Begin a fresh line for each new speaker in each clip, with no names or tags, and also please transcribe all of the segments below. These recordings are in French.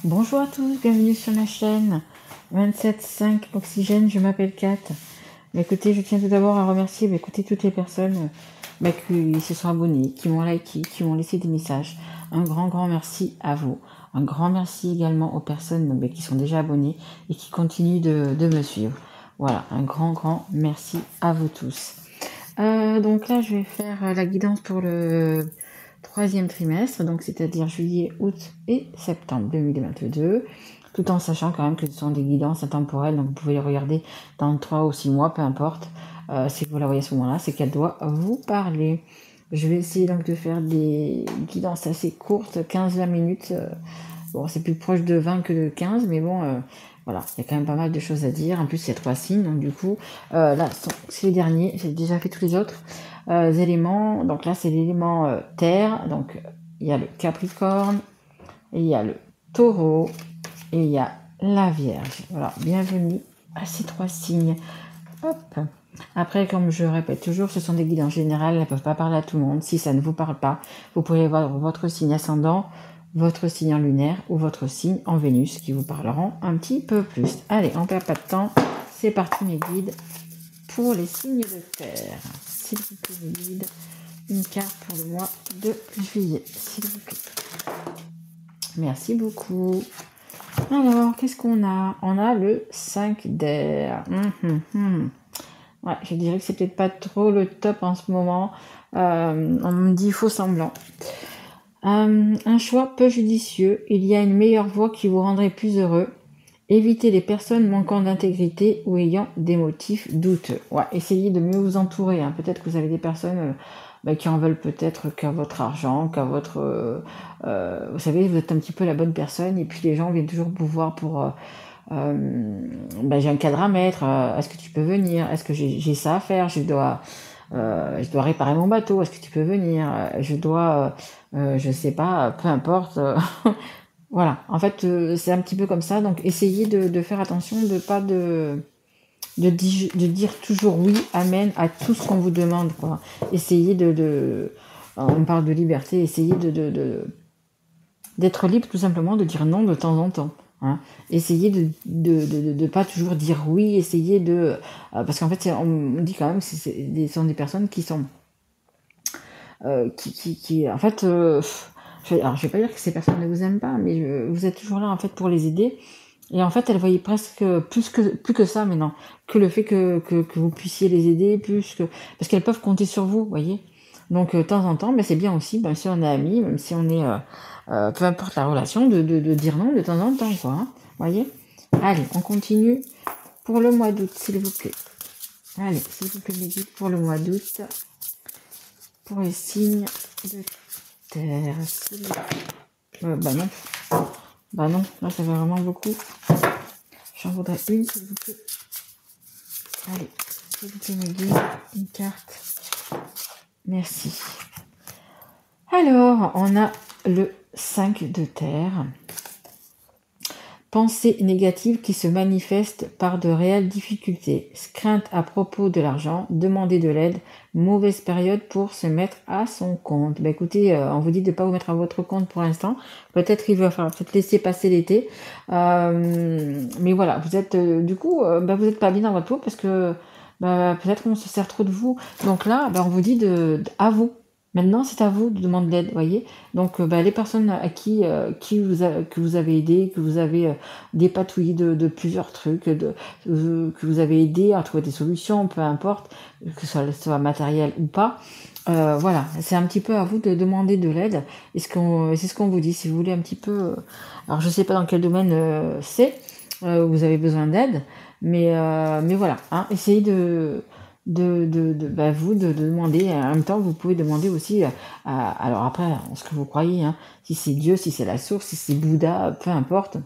Bonjour à tous, bienvenue sur ma chaîne 27.5 Oxygène, je m'appelle Kat. Écoutez, je tiens tout d'abord à remercier toutes les personnes qui se sont abonnées, qui m'ont liké, qui m'ont laissé des messages. Un grand merci à vous. Un grand merci également aux personnes qui sont déjà abonnées et qui continuent de me suivre. Voilà, un grand merci à vous tous. Donc là, je vais faire la guidance pour le troisième trimestre, donc c'est-à-dire juillet, août et septembre 2022, tout en sachant quand même que ce sont des guidances intemporelles, donc vous pouvez les regarder dans 3 ou 6 mois, peu importe. Si vous la voyez à ce moment-là, c'est qu'elle doit vous parler. Je vais essayer donc de faire des guidances assez courtes, 15-20 minutes. Bon, c'est plus proche de 20 que de 15, mais bon, voilà, il y a quand même pas mal de choses à dire. En plus, il y a 3 signes, donc du coup, là, c'est les derniers, j'ai déjà fait tous les autres éléments. Donc là, c'est l'élément terre, donc il y a le Capricorne, et il y a le Taureau, et il y a la Vierge. Voilà, bienvenue à ces 3 signes. Hop. Après, comme je répète toujours, ce sont des guides en général, elles ne peuvent pas parler à tout le monde. Si ça ne vous parle pas, vous pouvez voir votre signe ascendant, votre signe en lunaire ou votre signe en Vénus qui vous parleront un petit peu plus. Allez, on ne perd pas de temps. C'est parti mes guides pour les signes de terre. S'il vous plaît mes guides, une carte pour le mois de juillet, s'il vous plaît. Merci beaucoup. Alors, qu'est-ce qu'on a? On a le 5 d'air. Ouais, je dirais que c'est peut-être pas trop le top en ce moment. On me dit faux semblant. Un choix peu judicieux. Il y a une meilleure voie qui vous rendrait plus heureux. Évitez les personnes manquant d'intégrité ou ayant des motifs douteux. Ouais, essayez de mieux vous entourer. Hein. Peut-être que vous avez des personnes qui en veulent peut-être qu'à votre argent, qu'à votre... vous savez, vous êtes un petit peu la bonne personne et puis les gens viennent toujours vous voir pour... j'ai un cadre à mettre, est-ce que tu peux venir? Est-ce que j'ai ça à faire? Je dois réparer mon bateau, est-ce que tu peux venir? Je dois, je sais pas, peu importe. Voilà, en fait, c'est un petit peu comme ça, donc essayez de faire attention, de pas de dire toujours oui, amen à tout ce qu'on vous demande, quoi. Essayez on parle de liberté, essayez d'être libre tout simplement, de dire non de temps en temps. Hein. Essayez de pas toujours dire oui, essayez parce qu'en fait, on dit quand même que ce sont des personnes qui sont... en fait... alors, je vais pas dire que ces personnes ne vous aiment pas, mais vous êtes toujours là, en fait, pour les aider. Et en fait, elles voyaient presque plus que ça maintenant, que le fait que vous puissiez les aider, parce qu'elles peuvent compter sur vous, voyez. Donc, de temps en temps, c'est bien aussi, même si on est amis, même si on est... peu importe la relation, de dire non de temps en temps, quoi. Hein, voyez. Allez, on continue pour le mois d'août, s'il vous plaît. Allez, s'il vous plaît, mes guides, pour le mois d'août, pour les signes de terre, s'il vous plaît. Non. Bah non, là, ça fait vraiment beaucoup. J'en voudrais une, s'il vous plaît. Allez, s'il vous plaît, mes guides, une carte. Merci. Alors, on a le 5 de terre. Pensées négatives qui se manifestent par de réelles difficultés. Crainte à propos de l'argent, demander de l'aide, mauvaise période pour se mettre à son compte. Écoutez, on vous dit de ne pas vous mettre à votre compte pour l'instant. Peut-être il va falloir laisser passer l'été. Mais voilà, vous êtes du coup, vous n'êtes pas bien dans votre peau parce que peut-être qu'on se sert trop de vous. Donc là, on vous dit à vous. Maintenant, c'est à vous de demander de l'aide, voyez. Donc, les personnes à qui que vous avez aidé, que vous avez dépatouillé de plusieurs trucs, que vous avez aidé à trouver des solutions, peu importe, que ce soit matériel ou pas. Voilà, c'est un petit peu à vous de demander de l'aide. Et c'est ce qu'on vous dit. Si vous voulez un petit peu... alors, je sais pas dans quel domaine vous avez besoin d'aide, mais voilà. Hein, essayez de vous demander. En même temps, vous pouvez demander aussi alors après ce que vous croyez, hein, si c'est Dieu, si c'est la source, si c'est Bouddha, peu importe.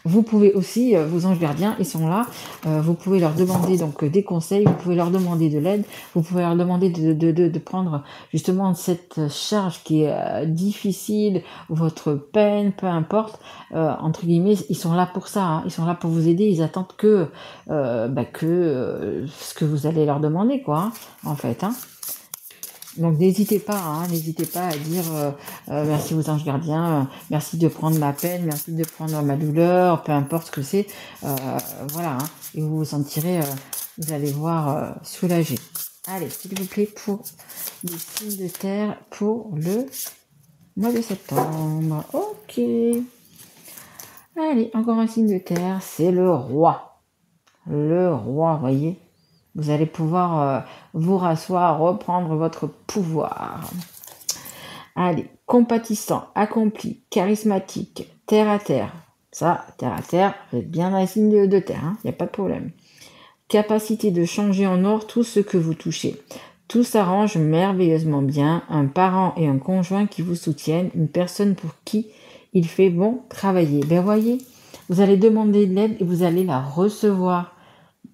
Vous pouvez aussi, vos anges gardiens, ils sont là, vous pouvez leur demander donc des conseils, vous pouvez leur demander de l'aide, vous pouvez leur demander de prendre justement cette charge qui est difficile, votre peine, peu importe, entre guillemets, ils sont là pour ça, hein, ils sont là pour vous aider, ils attendent que ce que vous allez leur demander, quoi, hein, en fait. Hein. Donc n'hésitez pas, hein, n'hésitez pas à dire merci aux anges gardiens, merci de prendre ma peine, merci de prendre ma douleur, peu importe ce que c'est, voilà, hein, et vous vous sentirez, vous allez voir, soulagé. Allez, s'il vous plaît, pour les signes de terre pour le mois de septembre. Ok. Allez, encore un signe de terre, c'est le roi. Le roi, voyez. Vous allez pouvoir vous rasseoir, reprendre votre pouvoir. Allez, compatissant, accompli, charismatique, terre à terre. Ça, terre à terre, vous êtes bien un signe de terre, il n'y a pas de problème. Capacité de changer en or tout ce que vous touchez. Tout s'arrange merveilleusement bien. Un parent et un conjoint qui vous soutiennent, une personne pour qui il fait bon travailler. Ben voyez, vous allez demander de l'aide et vous allez la recevoir.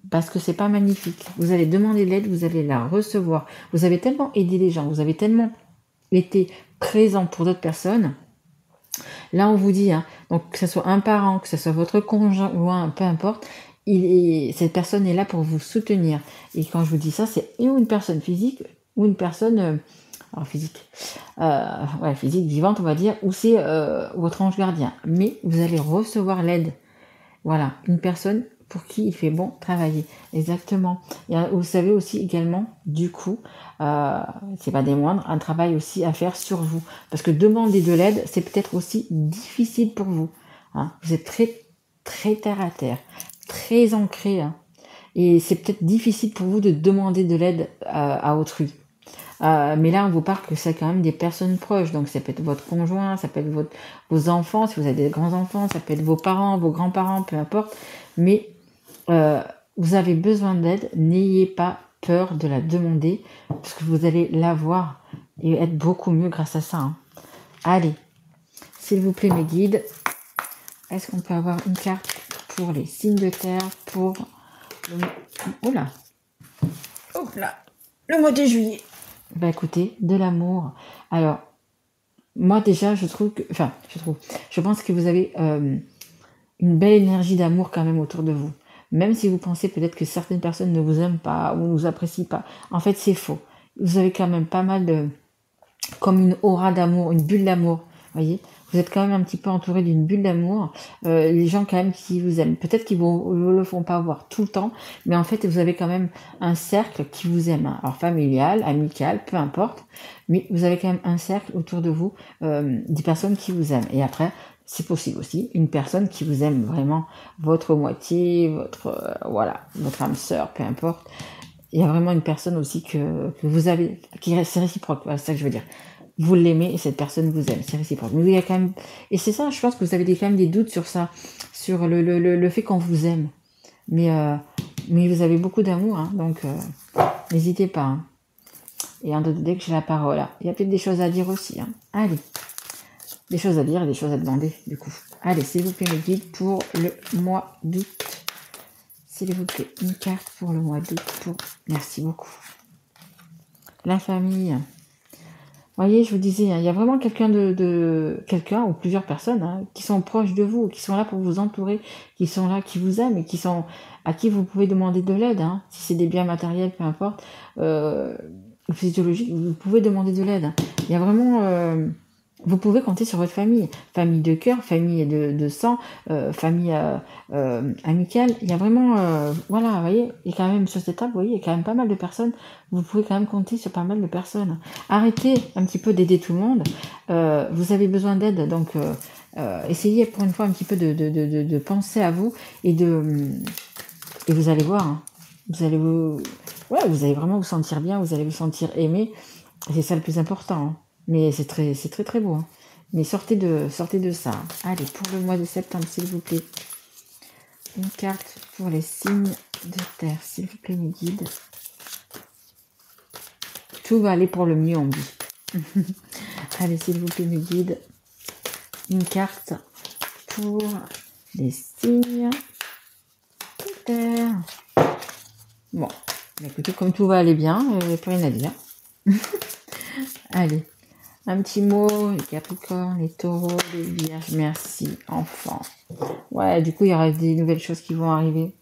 Parce que c'est pas magnifique. Vous allez demander de l'aide, vous allez la recevoir. Vous avez tellement aidé les gens, vous avez tellement été présent pour d'autres personnes. Là, on vous dit, hein, donc que ce soit un parent, que ce soit votre conjoint, peu importe, cette personne est là pour vous soutenir. Et quand je vous dis ça, c'est ou une personne physique ou une personne physique, physique vivante, on va dire, ou c'est votre ange gardien. Mais vous allez recevoir l'aide. Voilà, une personne pour qui il fait bon travailler. Exactement. Et vous savez aussi également, du coup, c'est pas des moindres, un travail aussi à faire sur vous. Parce que demander de l'aide, c'est peut-être aussi difficile pour vous. Hein. Vous êtes très, très terre à terre, très ancré. Hein. Et c'est peut-être difficile pour vous de demander de l'aide à autrui. Mais là, on vous parle que c'est quand même des personnes proches. Donc, ça peut être votre conjoint, ça peut être vos enfants, si vous avez des grands-enfants, ça peut être vos parents, vos grands-parents, peu importe. Mais vous avez besoin d'aide, n'ayez pas peur de la demander, parce que vous allez l'avoir et être beaucoup mieux grâce à ça. Hein. Allez, s'il vous plaît, mes guides, est-ce qu'on peut avoir une carte pour les signes de terre, pour le mois de juillet? Bah écoutez, de l'amour. Alors, moi déjà, je pense que vous avez une belle énergie d'amour quand même autour de vous. Même si vous pensez peut-être que certaines personnes ne vous aiment pas ou ne vous apprécient pas. En fait, c'est faux. Vous avez quand même pas mal comme une aura d'amour, une bulle d'amour. Voyez, vous êtes quand même un petit peu entouré d'une bulle d'amour. Les gens quand même qui vous aiment, peut-être qu'ils vous le font pas voir tout le temps, mais en fait vous avez quand même un cercle qui vous aime. Hein. Alors familial, amical, peu importe, mais vous avez quand même un cercle autour de vous des personnes qui vous aiment. Et après, c'est possible aussi une personne qui vous aime vraiment, votre moitié, votre âme sœur, peu importe. Il y a vraiment une personne aussi que vous avez, c'est réciproque. Voilà, c'est ça que je veux dire. Vous l'aimez et cette personne vous aime, c'est réciproque. Mais il y a quand même, et c'est ça, je pense que vous avez quand même des doutes sur ça, sur le fait qu'on vous aime. Mais vous avez beaucoup d'amour, hein, donc n'hésitez pas. Hein. Et dès que j'ai la parole, là, il y a peut-être des choses à dire aussi. Hein. Allez, des choses à dire et des choses à demander, du coup. Allez, s'il vous plaît, mes guides, pour le mois d'août. S'il vous plaît, une carte pour le mois d'août. Merci beaucoup. La famille. Voyez, je vous disais, il y a vraiment quelqu'un quelqu'un ou plusieurs personnes hein, qui sont proches de vous, qui sont là pour vous entourer, qui sont là, qui vous aiment et qui sont à qui vous pouvez demander de l'aide. Hein, si c'est des biens matériels, peu importe, physiologiques, vous pouvez demander de l'aide. Il y a vraiment, vous pouvez compter sur votre famille de cœur, famille de sang, famille amicale. Il y a vraiment, vous voyez, et quand même sur cette table, vous voyez, il y a quand même pas mal de personnes. Vous pouvez quand même compter sur pas mal de personnes. Arrêtez un petit peu d'aider tout le monde. Vous avez besoin d'aide, donc essayez pour une fois un petit peu de penser à vous et vous allez voir. Hein, vous allez vraiment vous sentir bien, vous allez vous sentir aimé. C'est ça le plus important. Hein. Mais c'est très très beau. Hein. Mais sortez de ça. Allez, pour le mois de septembre, s'il vous plaît. Une carte pour les signes de terre, s'il vous plaît, mes guides. Tout va aller pour le mieux, on dit. Allez, s'il vous plaît, mes guides. Une carte pour les signes de terre. Bon, écoutez, comme tout va aller bien, il n'y a plus rien à dire. Allez. Un petit mot, les Capricornes, les Taureaux, les Vierges, merci, enfants. Ouais, du coup, il y aura des nouvelles choses qui vont arriver.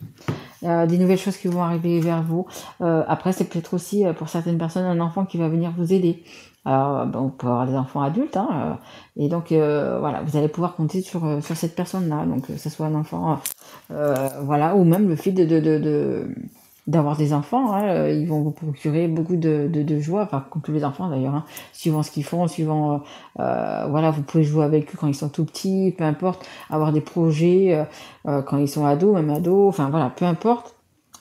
des nouvelles choses qui vont arriver vers vous. Après, c'est peut-être aussi pour certaines personnes un enfant qui va venir vous aider. Alors, bon, on peut avoir des enfants adultes, hein, et donc voilà, vous allez pouvoir compter sur cette personne-là, donc que ce soit un enfant, voilà, ou même le fait d'avoir des enfants, hein, ils vont vous procurer beaucoup de joie, enfin comme tous les enfants d'ailleurs, hein, suivant ce qu'ils font, suivant, voilà, vous pouvez jouer avec eux quand ils sont tout petits, peu importe, avoir des projets quand ils sont ados, même ados, enfin voilà, peu importe.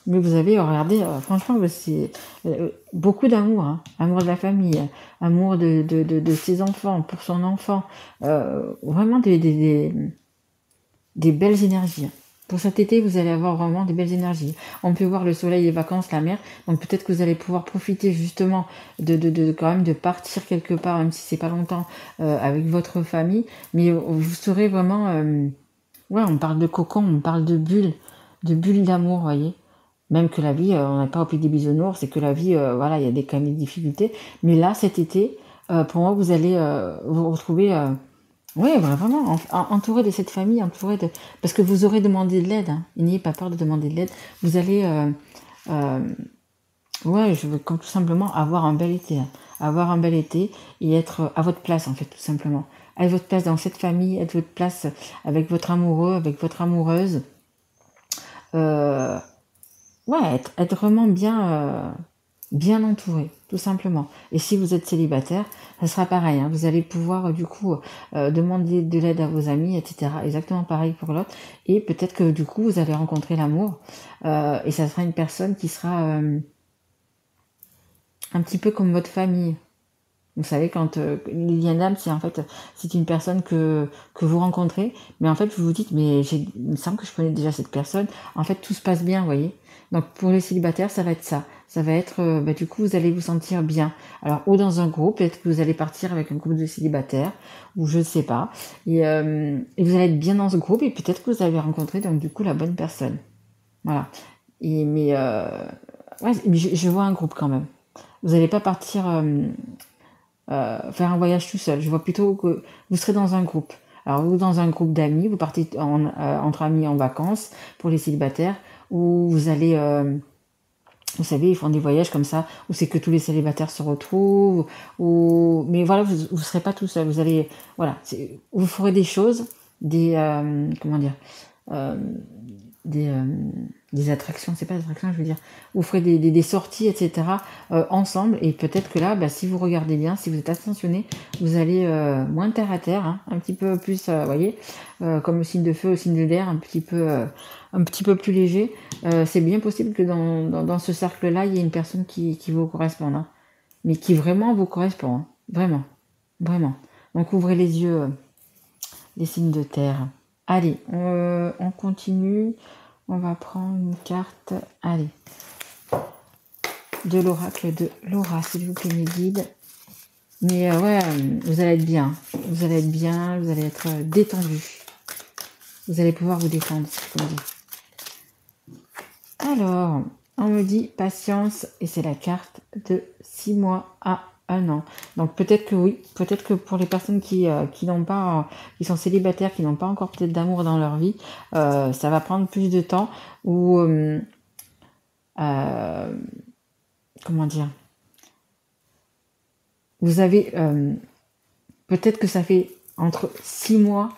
Mais vous avez, regardez, franchement, c'est beaucoup d'amour, hein, amour de la famille, amour de ses enfants, pour son enfant, vraiment des belles énergies. Pour cet été, vous allez avoir vraiment des belles énergies. On peut voir le soleil, les vacances, la mer. Donc peut-être que vous allez pouvoir profiter justement quand même de partir quelque part, même si c'est pas longtemps, avec votre famille. Mais vous serez vraiment, ouais, on parle de cocon, on parle de bulles d'amour, voyez. Même que la vie, on n'est pas au pied des bisounours, c'est que la vie, voilà, il y a quand même des difficultés. Mais là, cet été, pour moi, vous allez vous retrouver, oui, vraiment, entouré de cette famille, parce que vous aurez demandé de l'aide, hein. N'ayez pas peur de demander de l'aide. Vous allez, ouais, je veux tout simplement avoir un bel été, hein. Avoir un bel été et être à votre place, en fait, tout simplement. À votre place dans cette famille, être votre place avec votre amoureux, avec votre amoureuse. Euh, Ouais, être vraiment bien entouré, tout simplement. Et si vous êtes célibataire, ça sera pareil, hein. Vous allez pouvoir du coup demander de l'aide à vos amis, etc. Exactement pareil pour l'autre. Et peut-être que du coup, vous allez rencontrer l'amour. Et ça sera une personne qui sera un petit peu comme votre famille. Vous savez, quand il y a une âme, c'est une personne que vous rencontrez, mais en fait vous vous dites, mais il me semble que je connais déjà cette personne. En fait, tout se passe bien, vous voyez. Donc pour les célibataires, ça va être ça. Ça va être, du coup, vous allez vous sentir bien. Alors, ou dans un groupe, peut-être que vous allez partir avec un groupe de célibataires, ou je ne sais pas. Et vous allez être bien dans ce groupe, et peut-être que vous allez rencontrer donc du coup la bonne personne. Voilà. Ouais, mais je vois un groupe quand même. Vous n'allez pas partir faire un voyage tout seul. Je vois plutôt que vous serez dans un groupe. Alors, vous dans un groupe d'amis, vous partez entre amis en vacances pour les célibataires, ou vous allez, vous savez, ils font des voyages comme ça, où c'est que tous les célibataires se retrouvent, mais voilà, vous serez pas tout seul. Vous allez, voilà, vous ferez des choses, comment dire, euh, des, euh, des attractions, c'est pas des attractions, je veux dire, vous ferez des sorties, etc. Ensemble, et peut-être que là, si vous regardez bien, si vous êtes attentionné, vous allez moins terre à terre, hein, un petit peu plus, vous voyez, comme le signe de feu, au signe de l'air, un petit peu plus léger. C'est bien possible que dans ce cercle-là, il y ait une personne qui vous corresponde, hein, mais qui vraiment vous correspond, hein, vraiment, vraiment. Donc ouvrez les yeux, les signes de terre. Allez, on continue. On va prendre une carte. Allez. De l'oracle de Laura, s'il vous plaît, mes guides. Mais ouais, vous allez être bien. Vous allez être bien, vous allez être détendu. Vous allez pouvoir vous défendre, comme dit. Alors, on me dit patience, et c'est la carte de 6 mois à 1 an. Donc peut-être que oui, peut-être que pour les personnes qui n'ont pas, qui sont célibataires, qui n'ont pas encore peut-être d'amour dans leur vie, ça va prendre plus de temps, ou comment dire, vous avez peut-être que ça fait entre 6 mois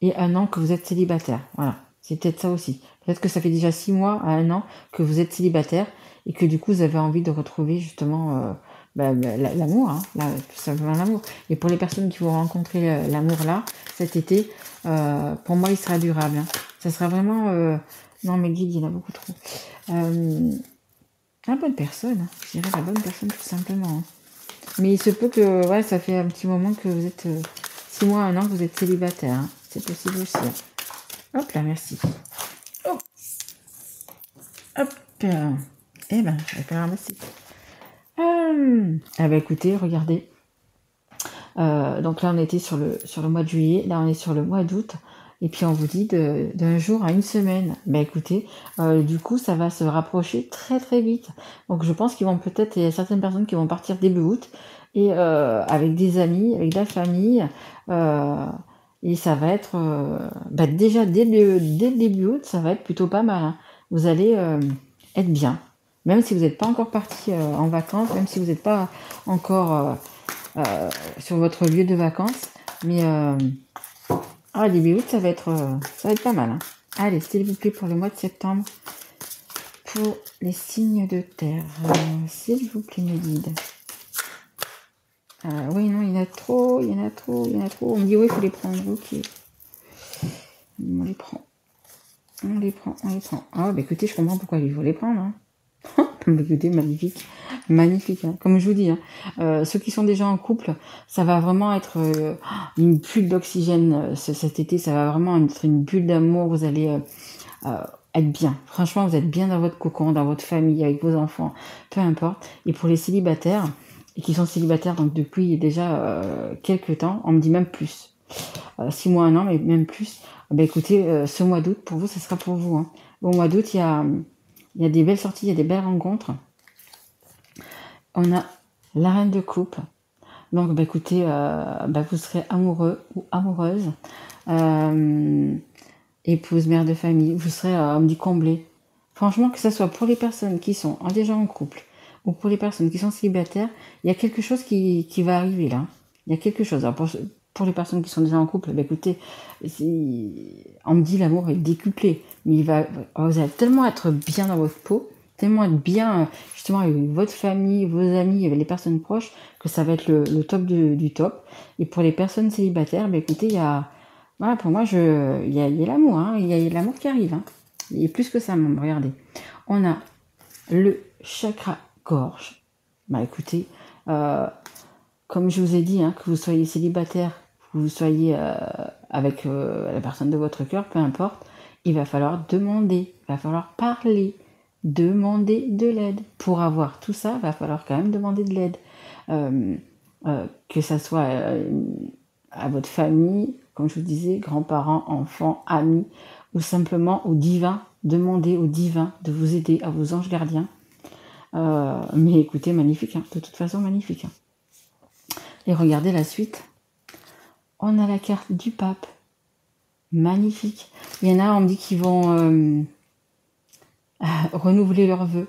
et 1 an que vous êtes célibataire. Voilà, c'est peut-être ça aussi. Peut-être que ça fait déjà 6 mois à 1 an que vous êtes célibataire, et que du coup vous avez envie de retrouver justement l'amour, hein, tout simplement l'amour. Et pour les personnes qui vont rencontrer l'amour là, cet été, pour moi il sera durable, hein. Ça sera vraiment... non, mes guides, il y en a beaucoup trop. La bonne personne, hein. Je dirais la bonne personne tout simplement, hein. Mais il se peut que, ouais, ça fait un petit moment que vous êtes 6 mois, 1 an que vous êtes célibataire, hein. C'est possible aussi, hein. Hop là, merci. Oh. Hop. Eh ben, je vais faire ramasser. Ah bah écoutez, regardez. Donc là, on était sur le mois de juillet. Là, on est sur le mois d'août. Et puis, on vous dit d'un jour à une semaine. Bah écoutez, du coup, ça va se rapprocher très très vite. Donc, je pense qu'il y a certaines personnes qui vont partir début août. Et avec des amis, avec de la famille. Et ça va être... déjà, dès le début août, ça va être plutôt pas mal, hein. vous allez être bien. Même si vous n'êtes pas encore parti en vacances, même si vous n'êtes pas encore sur votre lieu de vacances. Mais début août, ça va être pas mal. Hein. Allez, s'il vous plaît, pour le mois de septembre, pour les signes de terre. S'il vous plaît, mes guides. Oui, non, il y en a trop. On me dit, oui, il faut les prendre. Ok. On les prend. Ah, bah écoutez, je comprends pourquoi il faut les prendre. Hein. Écoutez, magnifique. Hein. Comme je vous dis, hein, ceux qui sont déjà en couple, ça va vraiment être une bulle d'oxygène cet été. Ça va vraiment être une bulle d'amour. Vous allez être bien. Franchement, vous êtes bien dans votre cocon, dans votre famille, avec vos enfants, peu importe. Et pour les célibataires, et qui sont célibataires donc depuis déjà quelques temps, on me dit même plus. 6 mois, 1 an, mais même plus. Écoutez, ce mois d'août, pour vous, ce sera pour vous. Hein. Au mois d'août, il y a des belles sorties, il y a des belles rencontres. On a la reine de coupe. Donc, écoutez, vous serez amoureux ou amoureuse. Épouse, mère de famille. Vous serez, on me dit, comblé. Franchement, que ce soit pour les personnes qui sont déjà en couple ou pour les personnes qui sont célibataires, il y a quelque chose qui va arriver là. Il y a quelque chose. Alors pour les personnes qui sont déjà en couple, écoutez, on me dit l'amour est décuplé. Mais vous allez tellement être bien dans votre peau, tellement être bien justement avec votre famille, vos amis, avec les personnes proches, que ça va être le top du top. Et pour les personnes célibataires, écoutez, il y a... Voilà, pour moi, il y a l'amour, hein, il y a l'amour qui arrive. Hein. Et plus que ça, même, regardez. On a le chakra gorge. Écoutez, comme je vous ai dit, hein, que vous soyez célibataire, que vous soyez avec la personne de votre cœur, peu importe, il va falloir demander, il va falloir parler, demander de l'aide. Pour avoir tout ça, il va falloir quand même demander de l'aide. Que ça soit à votre famille, comme je vous disais, grands-parents, enfants, amis, ou simplement au divin, demandez au divin de vous aider, à vos anges gardiens. Mais écoutez, magnifique, hein, de toute façon magnifique. Hein. Et regardez la suite. On a la carte du pape. Magnifique. Il y en a, on me dit qu'ils vont renouveler leurs vœux.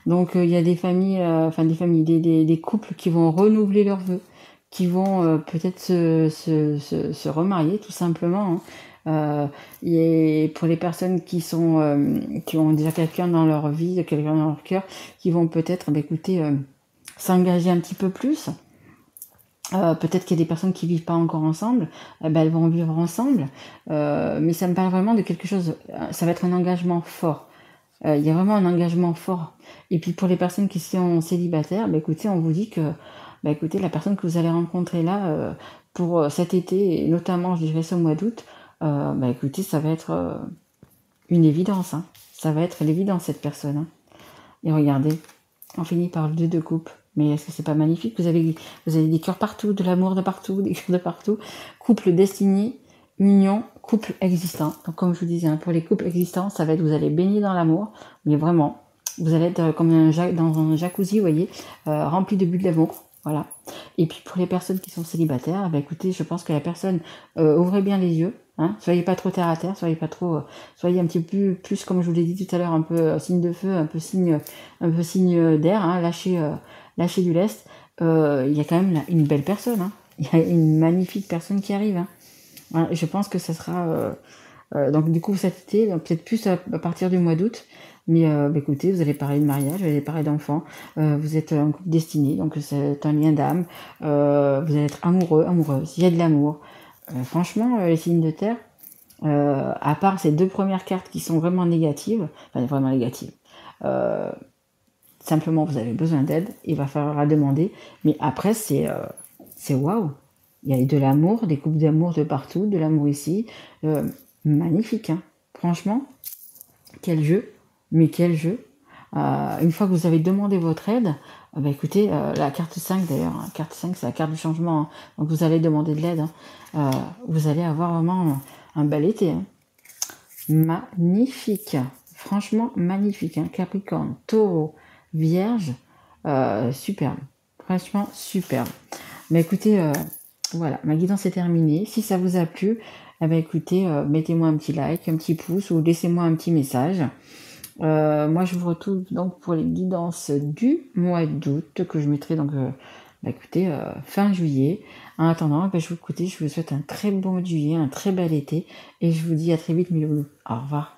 Donc il y a des familles, des couples qui vont renouveler leurs vœux, qui vont peut-être se remarier tout simplement. Hein. Et pour les personnes qui ont déjà quelqu'un dans leur vie, quelqu'un dans leur cœur, qui vont peut-être, s'engager un petit peu plus. Peut-être qu'il y a des personnes qui vivent pas encore ensemble, elles vont vivre ensemble, mais ça me parle vraiment de quelque chose. Ça va être un engagement fort. Il y a vraiment un engagement fort. Et puis pour les personnes qui sont célibataires, écoutez, on vous dit que, écoutez, la personne que vous allez rencontrer là pour cet été, et notamment, je dirais ce mois d'août, écoutez, ça va être une évidence. Hein. Ça va être l'évidence cette personne. Hein. Et regardez, on finit par le 2 de coupe. Mais est-ce que c'est pas magnifique? Vous avez des cœurs partout, de l'amour de partout, des cœurs de partout. Couple destiné, union, couple existant. Donc comme je vous disais, hein, pour les couples existants, ça va être, vous allez baigner dans l'amour, mais vraiment, vous allez être comme dans un jacuzzi, vous voyez, rempli de bulles d'amour. Voilà. Et puis pour les personnes qui sont célibataires, écoutez, je pense que la personne ouvrez bien les yeux. Hein, soyez pas trop terre à terre, soyez un petit peu plus comme je vous l'ai dit tout à l'heure, un peu signe de feu, un peu signe d'air, hein, lâchez du lest. Il y a quand même une belle personne, hein. Il y a une magnifique personne qui arrive. Hein. Voilà, je pense que ça sera donc du coup cet été, peut-être plus à partir du mois d'août. Mais écoutez, vous allez parler de mariage, vous allez parler d'enfants, vous êtes un couple destiné, donc c'est un lien d'âme, vous allez être amoureux, amoureuse, il y a de l'amour. Franchement, les signes de terre, à part ces 2 premières cartes qui sont vraiment négatives, simplement vous avez besoin d'aide, il va falloir la demander, mais après c'est waouh, il y a de l'amour, des couples d'amour de partout, de l'amour ici, magnifique, hein. Franchement, quel jeu, mais quel jeu. Une fois que vous avez demandé votre aide, écoutez, la carte 5 d'ailleurs, la carte 5 c'est la carte du changement, hein. Donc vous allez demander de l'aide, hein. Vous allez avoir vraiment un bel été. Hein. Magnifique, franchement magnifique, hein. Capricorne, Taureau, Vierge, superbe, franchement superbe. Mais écoutez, Voilà, ma guidance est terminée. Si ça vous a plu, eh ben écoutez, mettez-moi un petit like, un petit pouce ou laissez-moi un petit message. Moi, je vous retrouve donc pour les guidances du mois d'août que je mettrai donc, écoutez, fin juillet. En attendant, je vous souhaite un très bon mois de juillet, un très bel été et je vous dis à très vite mes loulous. Au revoir.